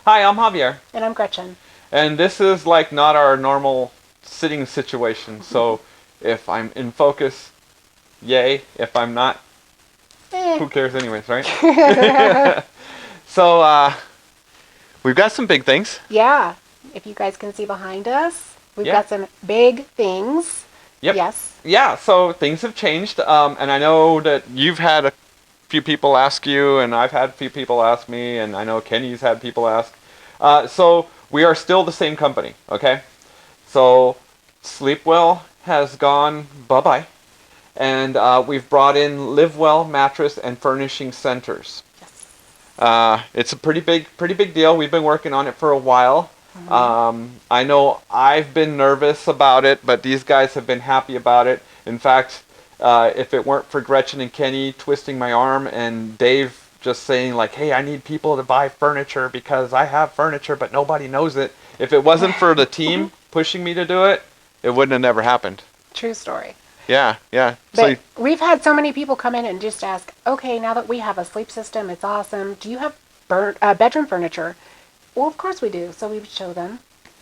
Hi, I'm Javier, And I'm Gretchen. and this is like not our normal sitting situation. So if I'm in focus, yay. If I'm not, Eh. who cares anyways, right? So we've got some big things. Yeah, if you guys can see behind us, we've Yeah. got some big things. Yep. Yes. Yeah. So things have changed, and I know that you've had a few people ask you, and I've had a few people ask me, and I know Kenny's had people ask. So we are still the same company, okay? So Sleepwell has gone bye-bye, and we've brought in Livewell Mattress and Furnishing Centers. Yes. It's a pretty big deal. We've been working on it for a while. Mm-hmm. I know I've been nervous about it, but these guys have been happy about it. In fact, if it weren't for Gretchen and Kenny twisting my arm and Dave just saying like, "Hey, I need people to buy furniture because I have furniture, but nobody knows it." If it wasn't for the team pushing me to do it, it wouldn't have never happened. True story. Yeah, yeah. So But we've had so many people come in and just ask, okay, now that we have a sleep system, it's awesome. Do you have bedroom furniture? Well, of course we do. So we would show them.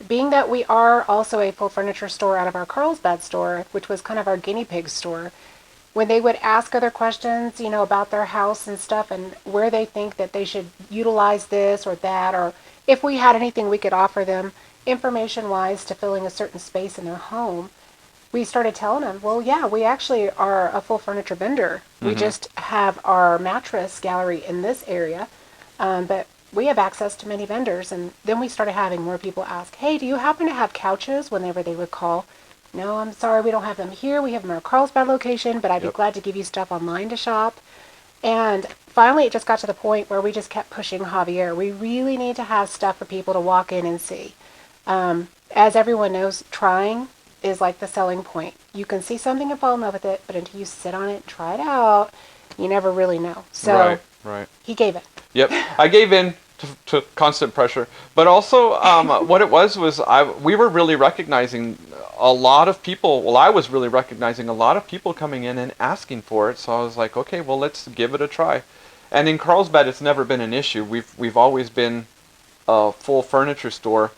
Being that we are also a full furniture store out of our Carlsbad store, which was kind of our guinea pig store, when they would ask other questions, about their house and stuff and where they think that they should utilize this or that, or if we had anything we could offer them information wise to filling a certain space in their home, we started telling them, well, yeah, we actually are a full furniture vendor. We mm-hmm. just have our mattress gallery in this area, but we have access to many vendors. And then we started having more people ask, hey, do you happen to have couches whenever they would call? No, I'm sorry, we don't have them here. We have them in our Carlsbad location, but I'd be Yep. glad to give you stuff online to shop. And finally, it just got to the point where we just kept pushing Javier. We really need to have stuff for people to walk in and see. As everyone knows, trying is like the selling point. You can see something and fall in love with it, but until you sit on it and try it out, you never really know. So Right, right. he gave it. Yep, I gave in to constant pressure, but also what it was we were really recognizing a lot of people. Well, I was really recognizing a lot of people coming in and asking for it. So I was like, okay, well, let's give it a try. And in Carlsbad, it's never been an issue. We've always been a full furniture store.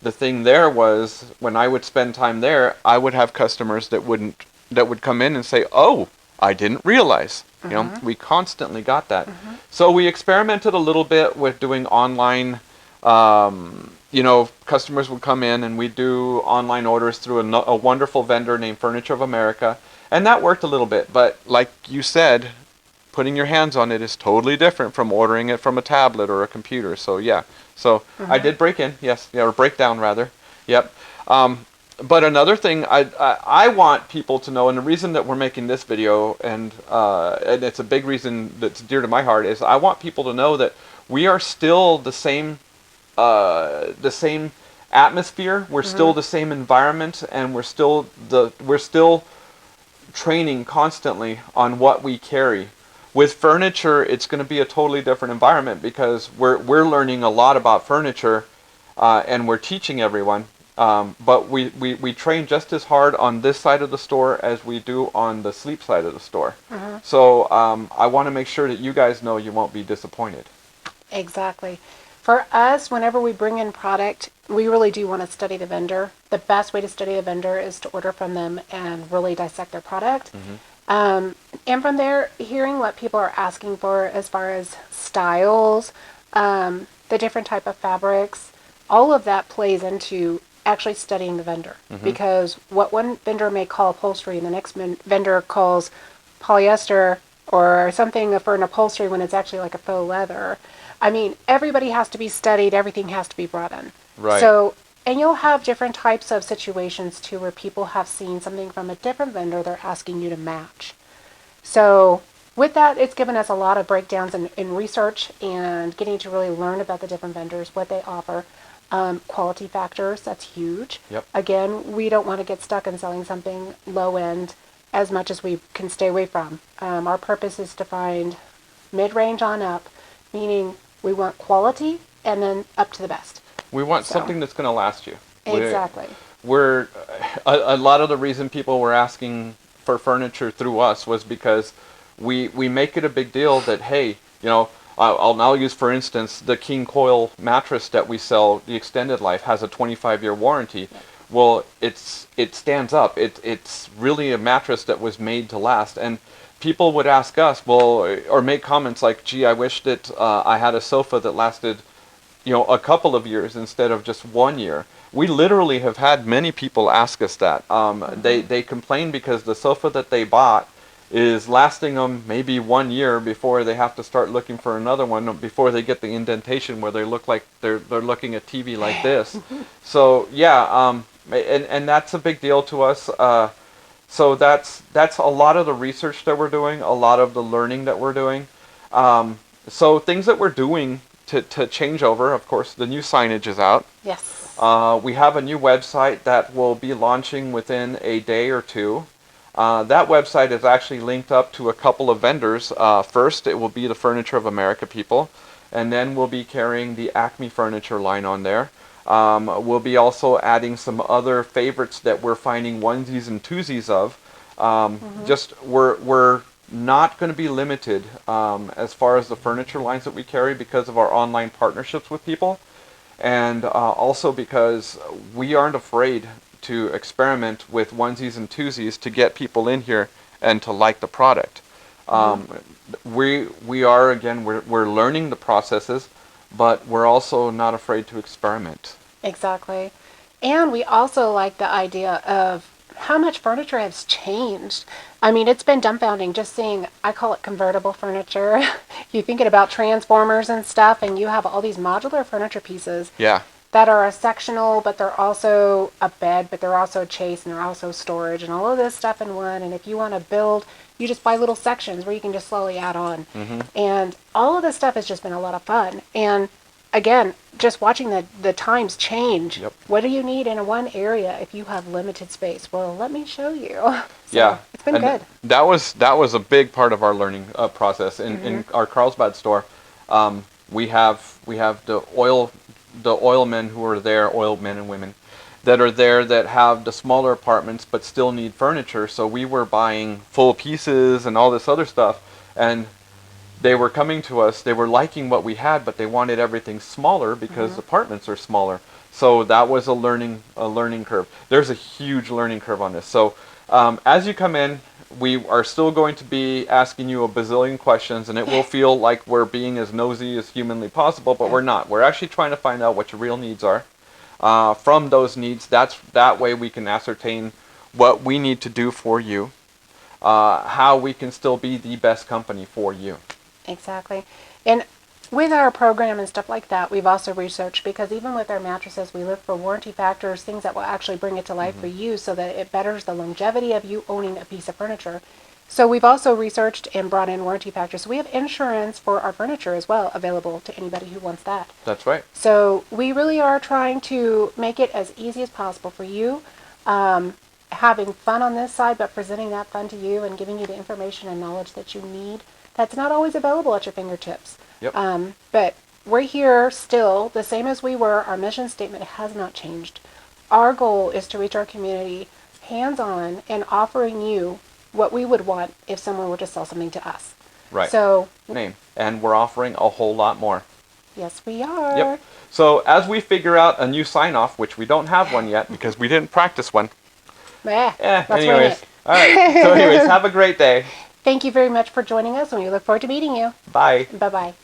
The thing there was when I would spend time there, I would have customers that would come in and say, "Oh, I didn't realize." We constantly got that. So we experimented a little bit with doing online. Customers would come in and we'd do online orders through a wonderful vendor named Furniture of America, and that worked a little bit. But like you said, putting your hands on it is totally different from ordering it from a tablet or a computer. So yeah, so I did break in, yes, yeah, or break down rather. Yep. But another thing I want people to know, and the reason that we're making this video, and it's a big reason that's dear to my heart, is I want people to know that we are still the same atmosphere. We're still the same environment, and we're still training constantly on what we carry. With furniture, it's going to be a totally different environment because we're learning a lot about furniture, and we're teaching everyone. But we train just as hard on this side of the store as we do on the sleep side of the store. So I want to make sure that you guys know you won't be disappointed. Exactly. For us, whenever we bring in product, we really do want to study the vendor. The best way to study a vendor is to order from them and really dissect their product. And from there, hearing what people are asking for as far as styles, the different type of fabrics, all of that plays into actually studying the vendor. Because what one vendor may call upholstery and the next vendor calls polyester or something for an upholstery when it's actually like a faux leather. I mean, everybody has to be studied. Everything has to be brought in. Right. So, and you'll have different types of situations too where people have seen something from a different vendor they're asking you to match. So with that, it's given us a lot of breakdowns in research and getting to really learn about the different vendors, what they offer. Quality factors, that's huge. Yep. Again, we don't want to get stuck in selling something low end as much as we can stay away from. Our purpose is to find mid-range on up, meaning we want quality and then up to the best. We want something that's going to last you. Exactly. We're a lot of the reason people were asking for furniture through us was because we make it a big deal that, hey, I'll use, for instance, the King Coil mattress that we sell, the extended life, has a 25-year warranty. Well, it stands up. It's really a mattress that was made to last. And people would ask us, well, or make comments like, gee, I wish that I had a sofa that lasted, a couple of years instead of just 1 year. We literally have had many people ask us that. They complain because the sofa that they bought is lasting them maybe 1 year before they have to start looking for another one, before they get the indentation where they look like they're looking at TV like this. So yeah, and that's a big deal to us. So that's a lot of the research that we're doing, a lot of the learning that we're doing. So things that we're doing to change over, of course, the new signage is out. Yes. We have a new website that will be launching within a day or two. That website is actually linked up to a couple of vendors. First, it will be the Furniture of America people, and then we'll be carrying the Acme Furniture line on there. We'll be also adding some other favorites that we're finding onesies and twosies of. Just we're not going to be limited as far as the furniture lines that we carry because of our online partnerships with people, and also because we aren't afraid to experiment with onesies and twosies to get people in here and to like the product. We are, again, we're learning the processes, but we're also not afraid to experiment. Exactly. And we also like the idea of how much furniture has changed. I mean, it's been dumbfounding just seeing, I call it convertible furniture. You're thinking about transformers and stuff, and you have all these modular furniture pieces. Yeah. That are a sectional, but they're also a bed, but they're also a chase, and they're also storage, and all of this stuff in one. And if you want to build, you just buy little sections where you can just slowly add on. And all of this stuff has just been a lot of fun. And again, just watching the times change. Yep. What do you need in one area if you have limited space? Well, let me show you. So Yeah, it's been and good. That was a big part of our learning process in our Carlsbad store. We have the oil men who are there, oil men and women that are there that have the smaller apartments but still need furniture. So we were buying full pieces and all this other stuff, and they were coming to us. They were liking what we had, but they wanted everything smaller because apartments are smaller. So that was a learning curve. There's a huge learning curve on this. So as you come in, we are still going to be asking you a bazillion questions, and it will feel like we're being as nosy as humanly possible, but we're not. We're actually trying to find out what your real needs are. From those needs, that way we can ascertain what we need to do for you, how we can still be the best company for you. Exactly. And with our program and stuff like that, we've also researched, because even with our mattresses, we look for warranty factors, things that will actually bring it to life for you so that it betters the longevity of you owning a piece of furniture. So we've also researched and brought in warranty factors. So we have insurance for our furniture as well available to anybody who wants that. That's right. So we really are trying to make it as easy as possible for you, having fun on this side, but presenting that fun to you and giving you the information and knowledge that you need. That's not always available at your fingertips. Yep. But we're here still, the same as we were. Our mission statement has not changed. Our goal is to reach our community hands-on and offering you what we would want if someone were to sell something to us. Right. So, and we're offering a whole lot more. yes, we are. Yep. So as we figure out a new sign-off, which we don't have one yet because we didn't practice one. Let's wing Anyways. it. All right. So anyways, have a great day. Thank you very much for joining us, and we look forward to meeting you. Bye. Bye-bye.